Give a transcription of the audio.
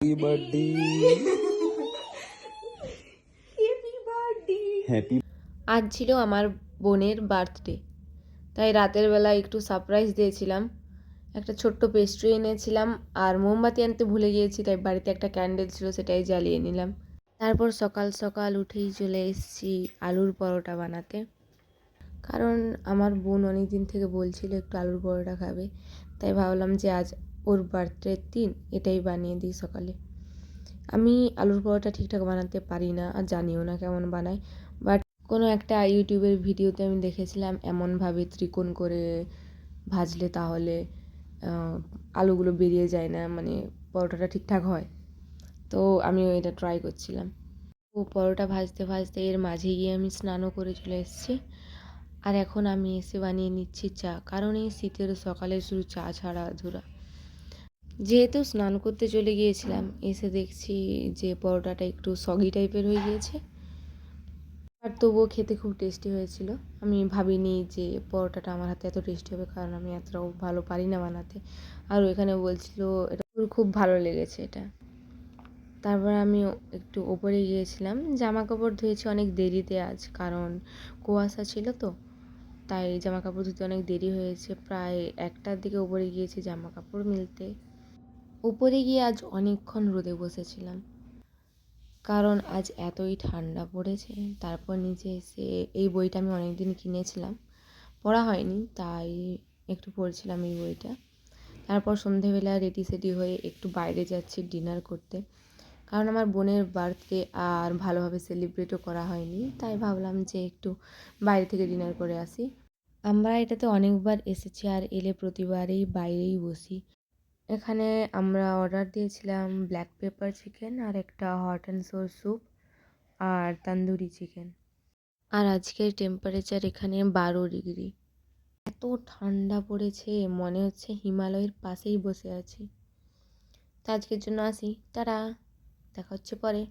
Happy birthday happy. আজ ছিল আমার বোনের বার্থডে, তাই রাতের বেলা একটু সারপ্রাইজ দিয়েছিলাম। একটা ছোট্ট পেস্ট্রি এনেছিলাম আর মোমবাতি আনতে ভুলে গিয়েছি, তাই বাড়িতে একটা ক্যান্ডেল ছিল, সেটাই জ্বালিয়ে নিলাম। তারপর সকাল সকাল উঠেই চলে এসেছি আলুর পরোটা বানাতে, কারণ আমার বোন অনেক দিন থেকে বলছিল একটু আলুর পরোটা খাবে, তাই ভাবলাম যে আজ ওর বার্থডের দিন এটাই বানিয়ে দিই সকালে। আমি আলুর পরোটা ঠিকঠাক বানাতে পারি না আর জানিও না কেমন বানাই, বাট কোনো একটা ইউটিউবের ভিডিওতে আমি দেখেছিলাম এমনভাবে ত্রিকোণ করে ভাজলে তাহলে আলুগুলো বেরিয়ে যায় না, মানে পরোটাটা ঠিকঠাক হয়। তো আমিও এটা ট্রাই করছিলাম। তো পরোটা ভাজতে ভাজতে এর মাঝে গিয়ে আমি স্নানও করে চলে এসেছি। আর এখন আমি এসে বানিয়ে নিচ্ছি চা, কারণ এই শীতের সকালে শুধু চা ছাড়া আধুরা। যেহেতু স্নান করতে চলে গিয়েছিলাম, এসে দেখছি যে পরোটাটা একটু সগি টাইপের হয়ে গিয়েছে, আর তবুও খেতে খুব টেস্টি হয়েছিল। আমি ভাবিনি যে পরোটাটা আমার হাতে এত টেস্টি হবে, কারণ আমি এতটাও ভালো পারি না বানাতে। আর এখানে বলছিল এটা ওর খুব ভালো লেগেছে এটা। তারপর আমি একটু ওপরে গিয়েছিলাম, জামা কাপড় ধুয়েছি অনেক দেরিতে আজ, কারণ কুয়াশা ছিল তো, তাই জামা কাপড় ধুতে অনেক দেরি হয়েছে। প্রায় 1টার দিকে উপরে গিয়েছি জামা কাপড় মিলতে। উপরে গিয়ে আজ অনেকক্ষণ রোদে বসেছিলাম, কারণ আজ এতই ঠান্ডা পড়েছে। তারপর নিচে এসে এই বইটা আমি অনেক দিন কিনেছিলাম, পড়া হয়নি, তাই একটু পড়ছিলাম এই বইটা। তারপর সন্ধেবেলা রেডি সেডি হয়ে একটু বাইরে যাচ্ছি ডিনার করতে, কারণ আমার বোনের বার্থডে আর ভালোভাবে সেলিব্রেটও করা হয়নি, তাই ভাবলাম যে একটু বাইরে থেকে ডিনার করে আসি। আমরা এটাতে অনেকবার এসেছি আর এলে প্রতিবারেই বাইরেই বসি। এখানে আমরা অর্ডার দিয়েছিলাম ব্ল্যাক পেপার চিকেন আর একটা হট অ্যান্ড সোর স্যুপ আর তন্দুরি চিকেন। আর আজকের টেম্পারেচার এখানে 12 ডিগ্রি। এত ঠান্ডা পড়েছে, মনে হচ্ছে হিমালয়ের পাশেই বসে আছি। তো আজকের জন্য আসি, তারা দেখা হচ্ছে পরে।